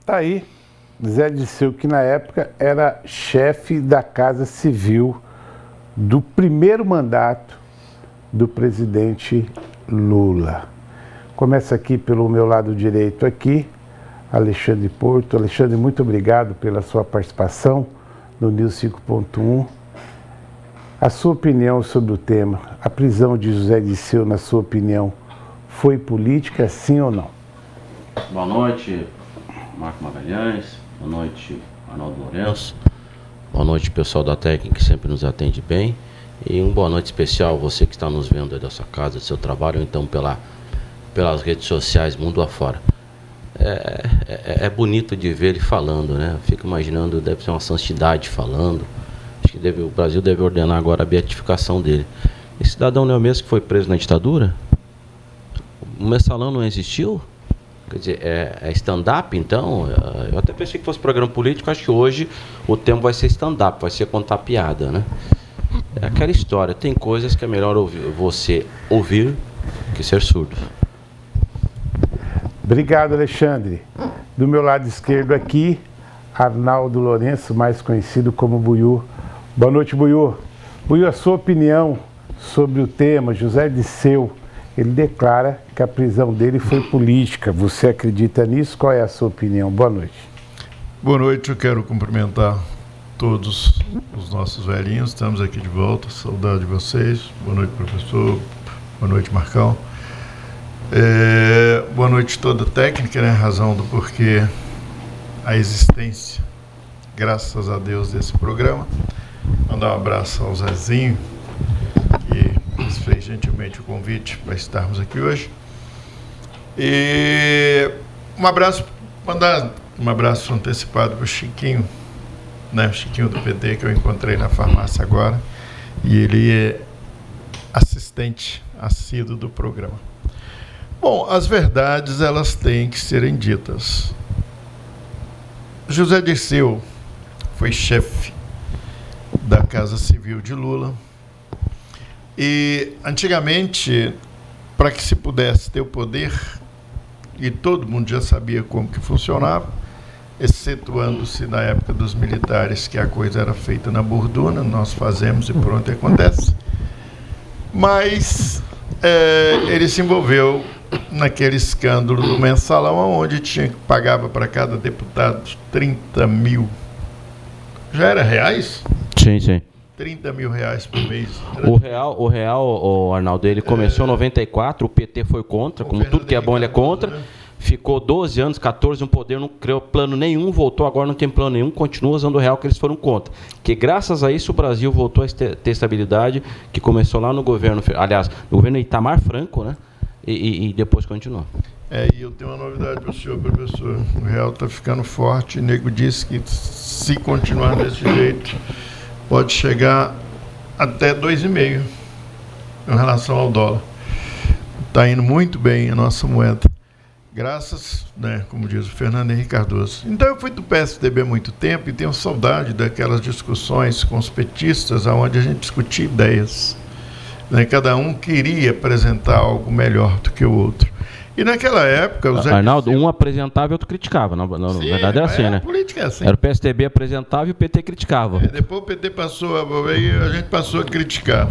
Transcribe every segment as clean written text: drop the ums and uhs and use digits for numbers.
Tá aí, Zé Dirceu, que na época era chefe da Casa Civil do primeiro mandato do presidente Lula. Começa aqui pelo meu lado direito aqui, Alexandre Porto. Alexandre, muito obrigado pela sua participação no News 5.1. A sua opinião sobre o tema, a prisão de José Dirceu, na sua opinião, foi política, sim ou não? Boa noite, Marco Magalhães. Boa noite, Arnaldo Lourenço. Boa noite, pessoal da técnica que sempre nos atende bem. E boa noite especial você que está nos vendo aí da sua casa, do seu trabalho, ou então pelas redes sociais, mundo afora. É bonito de ver ele falando, né? Eu fico imaginando, deve ser uma santidade falando. Acho que o Brasil deve ordenar agora a beatificação dele. Esse cidadão não é o mesmo que foi preso na ditadura? O mensalão não existiu? Quer dizer, é stand-up, então? Eu até pensei que fosse programa político. Acho que hoje o tema vai ser stand-up, vai ser contar piada, né? É aquela história. Tem coisas que é melhor você ouvir que ser surdo. Obrigado, Alexandre. Do meu lado esquerdo aqui, Arnaldo Lourenço, mais conhecido como Buiú. Boa noite, Buiú. Buiú, a sua opinião sobre o tema, José Dirceu, ele declara que a prisão dele foi política. Você acredita nisso? Qual é a sua opinião? Boa noite. Boa noite, eu quero cumprimentar todos os nossos velhinhos. Estamos aqui de volta, saudade de vocês. Boa noite, professor. Boa noite, Marcão. Boa noite toda a técnica, né? Razão do porquê a existência, graças a Deus, desse programa. Mandar um abraço ao Zezinho, que nos fez gentilmente o convite para estarmos aqui hoje. E mandar um abraço antecipado para o Chiquinho, né? O Chiquinho do PT, que eu encontrei na farmácia agora. E ele é assistente assíduo do programa. Bom, as verdades, elas têm que serem ditas. José Dirceu foi chefe da Casa Civil de Lula. E, antigamente, para que se pudesse ter o poder, e todo mundo já sabia como que funcionava, excetuando-se na época dos militares, que a coisa era feita na burduna, nós fazemos e pronto, acontece. Mas ele se envolveu naquele escândalo do mensalão, onde pagava para cada deputado 30 mil. Já era reais? Sim, sim. 30 mil reais por mês. O real, Arnaldo, ele começou em 94, o PT foi contra, como tudo que é bom ele é contra. Né? Ficou 12 anos, 14 no poder, não criou plano nenhum, voltou, agora não tem plano nenhum, continua usando o real que eles foram contra. Que graças a isso o Brasil voltou a ter estabilidade, que começou lá no governo, aliás, no governo Itamar Franco, né? E depois continuou. E eu tenho uma novidade para o senhor, professor. O real está ficando forte. O nego disse que se continuar desse jeito, pode chegar até 2,5 em relação ao dólar. Está indo muito bem a nossa moeda. Graças, né, como diz o Fernando Henrique Cardoso. Então eu fui do PSDB há muito tempo e tenho saudade daquelas discussões com os petistas onde a gente discutia ideias. Cada um queria apresentar algo melhor do que o outro. E naquela época... Arnaldo, um apresentava e outro criticava. Na verdade era assim, né? A política é assim. Era o PSDB apresentava e o PT criticava. Depois o PT passou, a gente passou a criticar.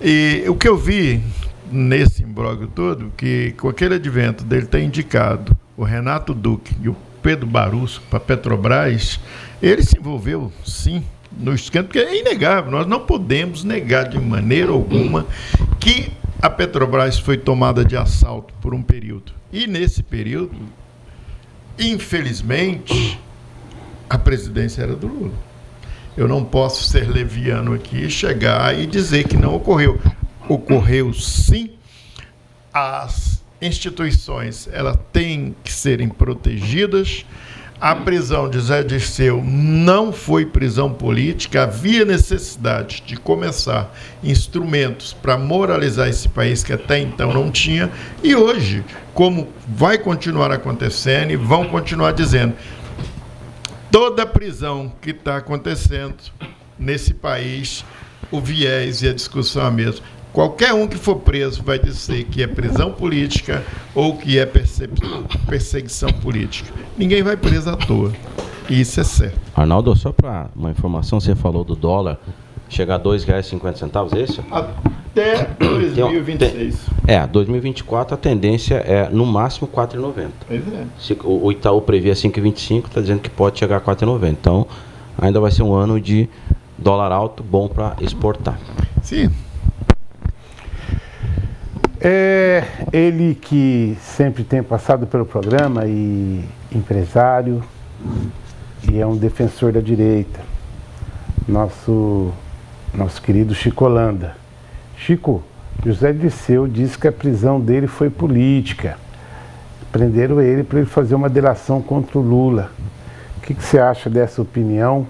E o que eu vi nesse imbróglio todo, que com aquele advento dele ter indicado o Renato Duque e o Pedro Barusco para Petrobras, ele se envolveu, sim, no escândalo, porque é inegável, nós não podemos negar de maneira alguma que a Petrobras foi tomada de assalto por um período. E nesse período, infelizmente, a presidência era do Lula. Eu não posso ser leviano aqui, chegar e dizer que não ocorreu. Ocorreu sim. As instituições, elas têm que serem protegidas. A prisão de Zé Dirceu não foi prisão política. Havia necessidade de começar instrumentos para moralizar esse país que até então não tinha. E hoje, como vai continuar acontecendo e vão continuar dizendo, toda prisão que está acontecendo nesse país, o viés e a discussão é a mesma. Qualquer um que for preso vai dizer que é prisão política ou que é perseguição política. Ninguém vai preso à toa. E isso é certo. Arnaldo, só para uma informação, você falou do dólar chegar a R$ 2,50, é isso? Até 2026. 2024 a tendência é no máximo R$ 4,90. Pois é. O Itaú prevê 5,25, está dizendo que pode chegar a R$ 4,90. Então, ainda vai ser um ano de dólar alto, bom para exportar. Sim. Ele que sempre tem passado pelo programa e empresário e é um defensor da direita, nosso querido Chico Holanda. Chico, José Dirceu disse que a prisão dele foi política. Prenderam ele para ele fazer uma delação contra o Lula. O que você acha dessa opinião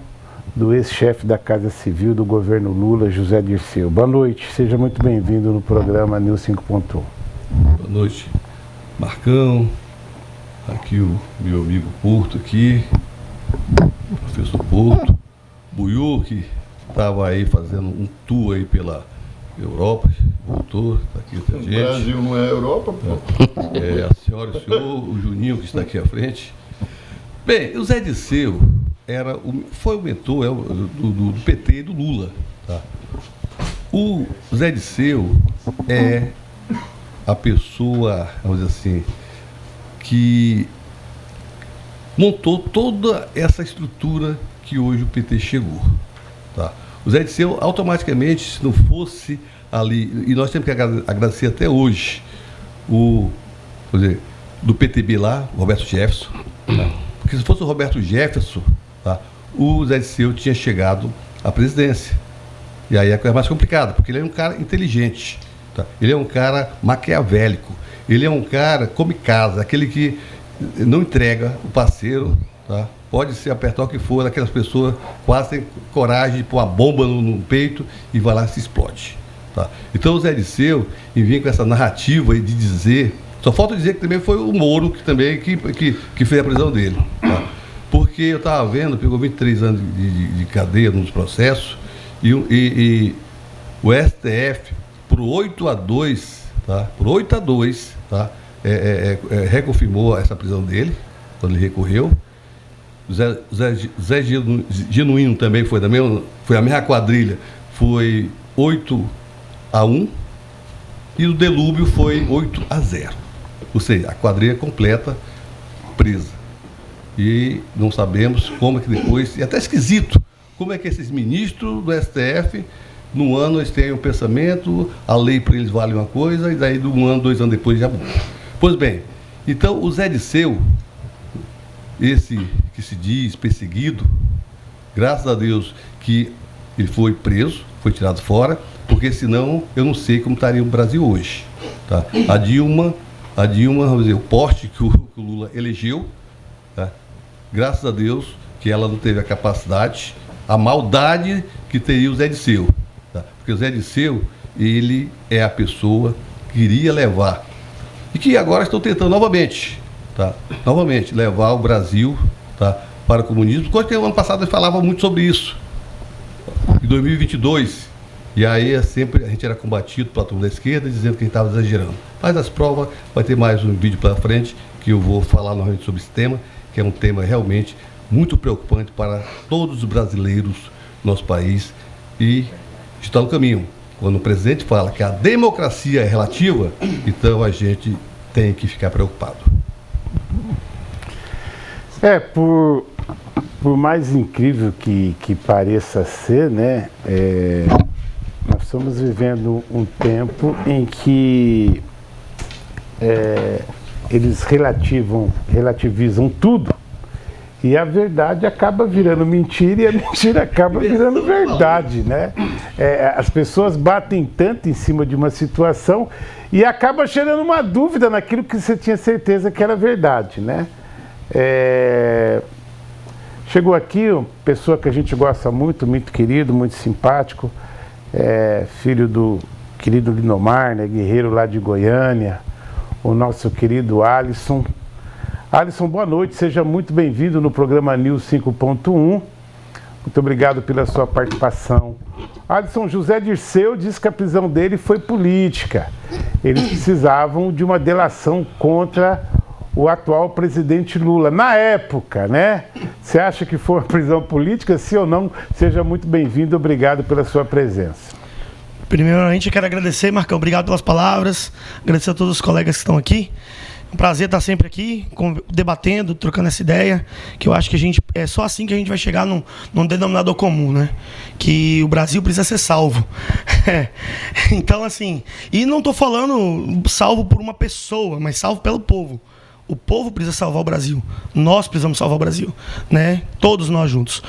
do ex-chefe da Casa Civil do governo Lula, José Dirceu? Boa noite, seja muito bem-vindo no programa News 5.1. Boa noite, Marcão, aqui o meu amigo Porto aqui, o professor Porto, Buiú, que estava aí fazendo um tour aí pela Europa, voltou, está aqui com a gente. O Brasil não é Europa, pô. A senhora e o senhor, o Juninho que está aqui à frente. Bem, o Zé Dirceu foi o mentor do PT e do Lula. Tá? O Zé Dirceu é a pessoa, vamos dizer assim, que montou toda essa estrutura que hoje o PT chegou. Tá? O Zé Dirceu, automaticamente, se não fosse ali, e nós temos que agradecer até hoje, do PTB lá, o Roberto Jefferson, tá? Porque se fosse o Roberto Jefferson, tá, o Zé Dirceu tinha chegado à presidência. E aí é a coisa mais complicada, porque ele é um cara inteligente, tá? Ele é um cara maquiavélico, ele é um cara come casa, aquele que não entrega o parceiro, tá? Pode ser apertar o que for, aquelas pessoas quase têm coragem de pôr uma bomba no peito e vai lá e se explode. Tá? Então o Zé Dirceu vem com essa narrativa de dizer, só falta dizer que também foi o Moro que também que fez a prisão dele. Tá? Porque eu estava vendo, pegou 23 anos de cadeia nos processos e o STF, por 8-2, tá? Por 8-2, tá? Reconfirmou essa prisão dele, quando ele recorreu. Zé Genuíno também foi a mesma quadrilha, foi 8-1 e o Delúbio foi 8-0. Ou seja, a quadrilha completa presa. E não sabemos como é que depois, e até esquisito, como é que esses ministros do STF, no ano eles têm um pensamento, a lei para eles vale uma coisa, e daí de um ano, 2 anos depois já muda. Pois bem, então o Zé Dirceu, esse que se diz perseguido, graças a Deus que ele foi preso, foi tirado fora, porque senão eu não sei como estaria o Brasil hoje. Tá? A Dilma, vamos dizer, o poste que o Lula elegeu, tá? Graças a Deus que ela não teve a capacidade, a maldade que teria o Zé Dirceu. Tá? Porque o Zé Dirceu, ele é a pessoa que iria levar, e que agora estão tentando novamente, tá? Novamente, levar o Brasil, tá, para o comunismo, coisa que no ano passado ele falava muito sobre isso, em 2022, e aí sempre a gente era combatido pela turma da esquerda, dizendo que a gente estava exagerando. Mas as provas, vai ter mais um vídeo pela frente, que eu vou falar novamente sobre esse tema, que é um tema realmente muito preocupante para todos os brasileiros do nosso país, e está no caminho. Quando o presidente fala que a democracia é relativa, então a gente tem que ficar preocupado. Por mais incrível que pareça ser, né, nós estamos vivendo um tempo em que eles relativizam tudo e a verdade acaba virando mentira e a mentira acaba virando verdade, né? As pessoas batem tanto em cima de uma situação e acaba gerando uma dúvida naquilo que você tinha certeza que era verdade, né? Chegou aqui uma pessoa que a gente gosta muito, muito querido, muito simpático, filho do querido Linomar, né, guerreiro lá de Goiânia, o nosso querido Alisson. Alisson, boa noite, seja muito bem-vindo no programa News 5.1. Muito obrigado pela sua participação. Alisson José Dirceu diz que a prisão dele foi política. Eles precisavam de uma delação contra o atual presidente Lula. Na época, né? Você acha que foi uma prisão política? Sim ou não? Seja muito bem-vindo. Obrigado pela sua presença. Primeiramente, eu quero agradecer, Marcão. Obrigado pelas palavras. Agradecer a todos os colegas que estão aqui. É um prazer estar sempre aqui, debatendo, trocando essa ideia, que eu acho que a gente é só assim que a gente vai chegar num denominador comum, né? Que o Brasil precisa ser salvo. Então, assim, e não estou falando salvo por uma pessoa, mas salvo pelo povo. O povo precisa salvar o Brasil. Nós precisamos salvar o Brasil, né? Todos nós juntos.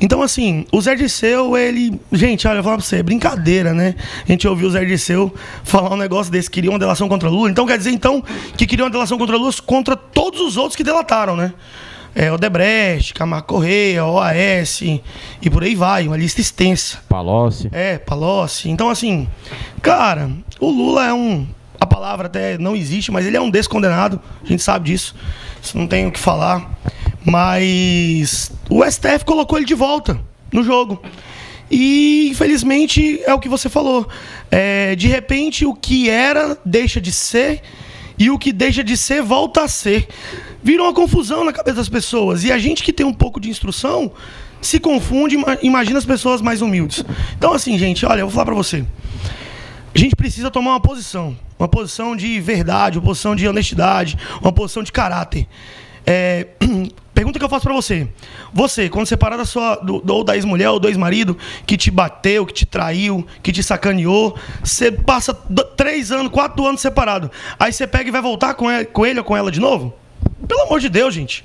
Então, assim, o Zé Dirceu, ele... Gente, olha, eu vou falar pra você, é brincadeira, né? A gente ouviu o Zé Dirceu falar um negócio desse, queria uma delação contra Lula. Então, quer dizer, então, que queria uma delação contra Lula contra todos os outros que delataram, né? Odebrecht, Camargo Correia, OAS, e por aí vai, uma lista extensa. Palocci. Palocci. Então, assim, cara, o Lula é um... A palavra até não existe, mas ele é um descondenado, a gente sabe disso, isso não tem o que falar. Mas o STF colocou ele de volta no jogo. E, infelizmente, é o que você falou. De repente, o que era deixa de ser, e o que deixa de ser volta a ser. Virou uma confusão na cabeça das pessoas. E a gente que tem um pouco de instrução se confunde, imagina as pessoas mais humildes. Então, assim, gente, olha, eu vou falar pra você. A gente precisa tomar uma posição de verdade, uma posição de honestidade, uma posição de caráter. Pergunta que eu faço pra você. Você, quando separar ou da ex-mulher ou do ex-marido que te bateu, que te traiu, que te sacaneou, você passa 3 anos, 4 anos separado. Aí você pega e vai voltar com ele ou com ela de novo? Pelo amor de Deus, gente.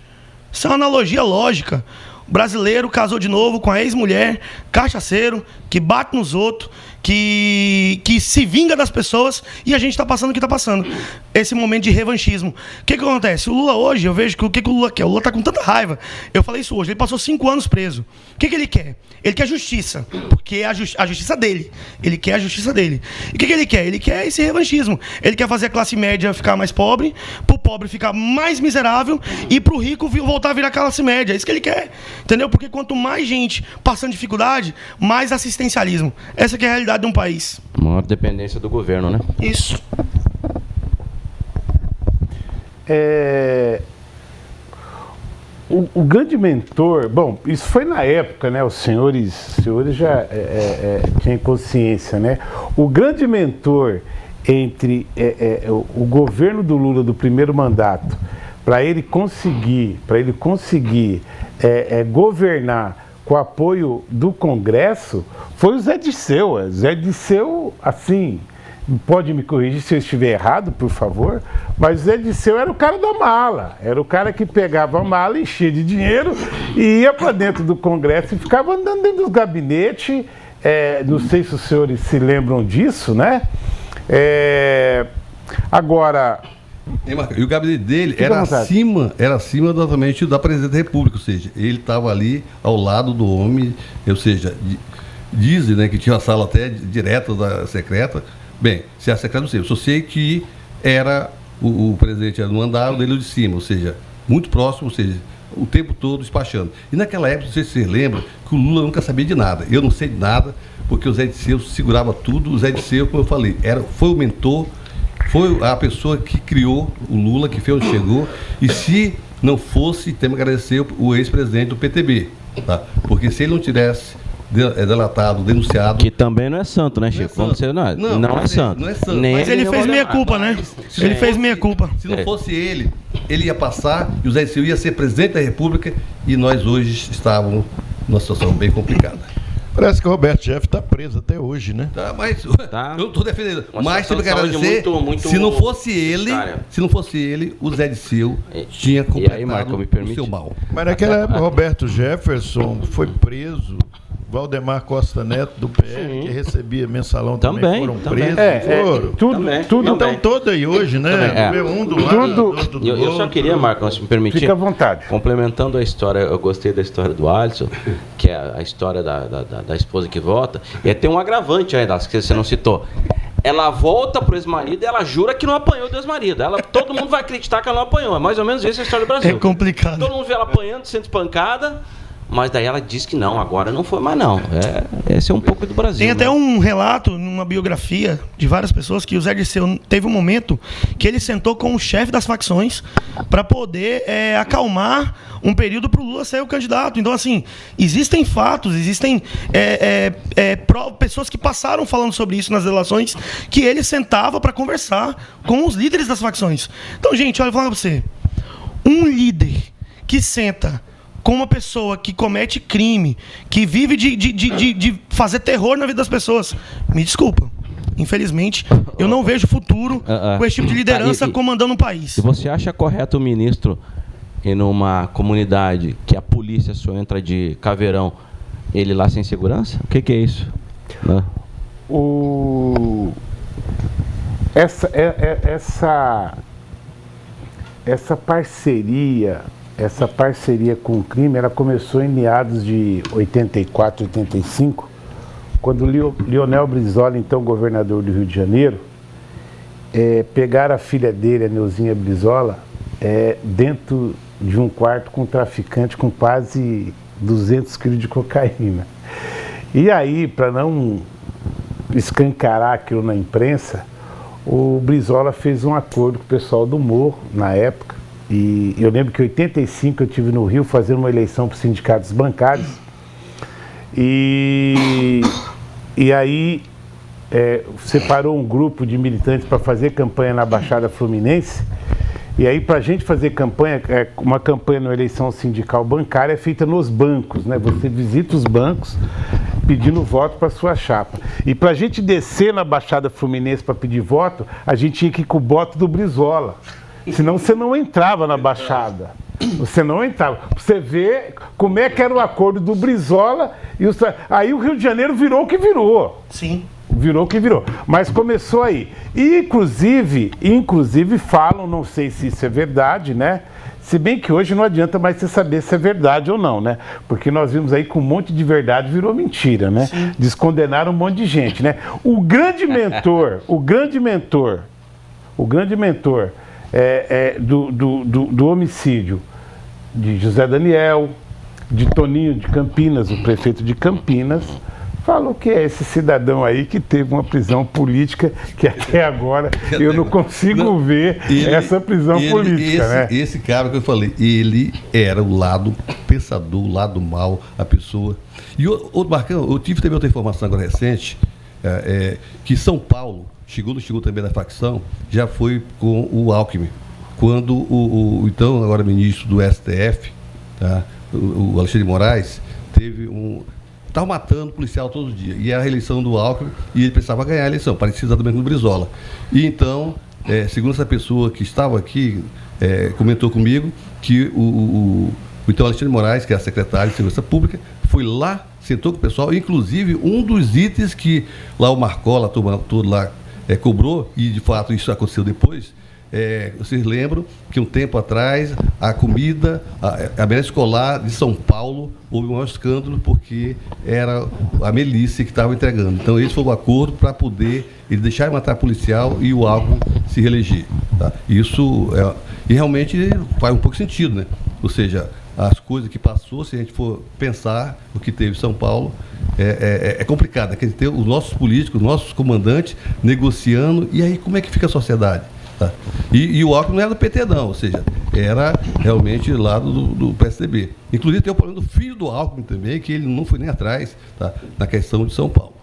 Isso é uma analogia lógica. O brasileiro casou de novo com a ex-mulher, cachaceiro, que bate nos outros, que se vinga das pessoas, e a gente está passando o que está passando. Esse momento de revanchismo. O que acontece? O Lula hoje, eu vejo que o que o Lula quer? O Lula está com tanta raiva. Eu falei isso hoje, ele passou 5 anos preso. O que ele quer? Ele quer justiça, porque é a justiça dele. Ele quer a justiça dele. E o que ele quer? Ele quer esse revanchismo. Ele quer fazer a classe média ficar mais pobre, pro pobre ficar mais miserável e pro rico voltar a virar classe média. É isso que ele quer. Entendeu? Porque quanto mais gente passando dificuldade, mais assistencialismo. Essa que é a realidade de um país. Maior dependência do governo, né? Isso. O grande mentor... Bom, isso foi na época, né? Os senhores já tinham consciência, né? O grande mentor entre o governo do Lula do primeiro mandato, para ele conseguir governar com o apoio do Congresso, foi o Zé Dirceu. Zé Dirceu, assim, pode me corrigir se eu estiver errado, por favor, mas o Zé Dirceu era o cara da mala, era o cara que pegava a mala, enchia de dinheiro e ia para dentro do Congresso e ficava andando dentro dos gabinetes. Não sei se os senhores se lembram disso, né? Agora... E o gabinete dele era acima totalmente da presidente da República, ou seja, ele estava ali ao lado do homem, ou seja, dizem, né, que tinha uma sala até direta da secreta. Bem, se é secreta, não sei, eu só sei que era o presidente era no andar dele de cima, ou seja, muito próximo, ou seja, o tempo todo despachando. E naquela época, não sei se você lembra, que o Lula nunca sabia de nada. Eu não sei de nada, porque o Zé Dirceu segurava tudo. O Zé Dirceu, como eu falei, foi o mentor, foi a pessoa que criou o Lula, que fez onde chegou. E se não fosse, temos que agradecer o ex-presidente do PTB, tá? Porque se ele não tivesse delatado, denunciado... Que também não é santo, né, Chico? Não é santo. Não é santo. Não é santo. Mas ele fez meia culpa, né? Ele fez meia culpa. Se não fosse ele ia passar e o Zé Dirceu ia ser presidente da República e nós hoje estávamos numa situação bem complicada. Parece que o Roberto Jeff está preso até hoje, né? Tá, mas Tá. eu estou defendendo. Uma Mas situação temos que agradecer. muito se não fosse precária. ele, o Zé Dirceu tinha E completado aí, Marco, me o permite? seu mal. Mas naquela época, Roberto Jefferson foi preso. Valdemar Costa Neto, do PL, que recebia mensalão, também foram presos. Tudo então, todo aí hoje, né? Um do lado, do outro do Eu só queria, Marco, se me permitir. Fica à vontade. Complementando a história, eu gostei da história do Alisson, que é a história da esposa que volta. E tem um agravante ainda, que você não citou. Ela volta pro ex-marido e ela jura que não apanhou do ex-marido. Todo mundo vai acreditar que ela não apanhou. É mais ou menos isso a história do Brasil. É complicado. Todo mundo vê ela apanhando, sendo espancada. mas daí ela diz que não, agora não foi mais não. Esse é um pouco do Brasil. Tem até né? um relato, numa biografia de várias pessoas, que o Zé Dirceu teve um momento que ele sentou com o chefe das facções para poder acalmar um período para o Lula ser o candidato. Então, assim, existem fatos, existem pessoas que passaram falando sobre isso nas relações, que ele sentava para conversar com os líderes das facções. Então, gente, olha, eu vou falar para você. Um líder que senta com uma pessoa que comete crime, que vive de fazer terror na vida das pessoas, me desculpa, infelizmente, eu não vejo futuro com esse tipo de liderança comandando um país. E você acha correto o ministro ir numa comunidade que a polícia só entra de caveirão, ele lá sem segurança? O que é isso? Não. Essa parceria com o crime, ela começou em meados de 84, 85, quando Leonel Brizola, então governador do Rio de Janeiro, pegaram a filha dele, a Neuzinha Brizola, dentro de um quarto com um traficante com quase 200 quilos de cocaína. E aí, para não escancarar aquilo na imprensa, o Brizola fez um acordo com o pessoal do Morro, na época, e eu lembro que em 85 eu estive no Rio fazendo uma eleição para os sindicatos bancários, e aí separou um grupo de militantes para fazer campanha na Baixada Fluminense, e aí para a gente fazer campanha, uma campanha na eleição sindical bancária é feita nos bancos, né? Você visita os bancos pedindo voto para sua chapa. E para a gente descer na Baixada Fluminense para pedir voto, a gente tinha que ir com o bote do Brizola. Senão você não entrava na Baixada. Você não entrava. Você vê como é que era o acordo do Brizola. Aí o Rio de Janeiro virou o que virou. Sim. Virou o que virou. Mas começou aí. E, inclusive falam, não sei se isso é verdade, né? Se bem que hoje não adianta mais você saber se é verdade ou não, né? Porque nós vimos aí que um monte de verdade virou mentira, né? Sim. Descondenaram um monte de gente, né? O grande mentor do homicídio de José Daniel, de Toninho de Campinas, o prefeito de Campinas, falou que é esse cidadão aí que teve uma prisão política que até agora eu não consigo ver essa prisão política, né? Esse cara que eu falei, ele era o lado pensador, o lado mal, a pessoa. E outro Marcão, eu tive também outra informação agora recente, que São Paulo, chegou também da facção, já foi com o Alckmin. Quando o então agora ministro do STF, tá, o Alexandre de Moraes, estava matando policial todo dia. E era a reeleição do Alckmin e ele precisava ganhar a eleição, parecia exatamente com o Brizola. E então, segundo essa pessoa que estava aqui, comentou comigo que o então Alexandre de Moraes, que é secretário de Segurança Pública, foi lá, sentou com o pessoal, inclusive um dos itens que lá o Marcola, todo lá, cobrou, e de fato isso aconteceu depois. Vocês lembram que um tempo atrás a comida, a merenda escolar de São Paulo, houve um maior escândalo porque era a milícia que estava entregando. Então esse foi o acordo para poder ele deixar de matar policial e o Alckmin se reeleger. Tá? Isso e realmente faz um pouco sentido, né? Ou seja, as coisas que passou, se a gente for pensar o que teve em São Paulo, é complicado. Né? Quer dizer, os nossos políticos, os nossos comandantes negociando, e aí como é que fica a sociedade? Tá? E o Alckmin não era do PT não, ou seja, era realmente lá do PSDB. Inclusive tem o problema do filho do Alckmin também, que ele não foi nem atrás, tá, na questão de São Paulo.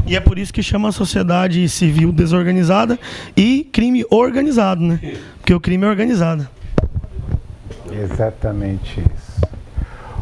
E é por isso que chama a sociedade civil desorganizada e crime organizado, né? Porque o crime é organizado. Exatamente isso.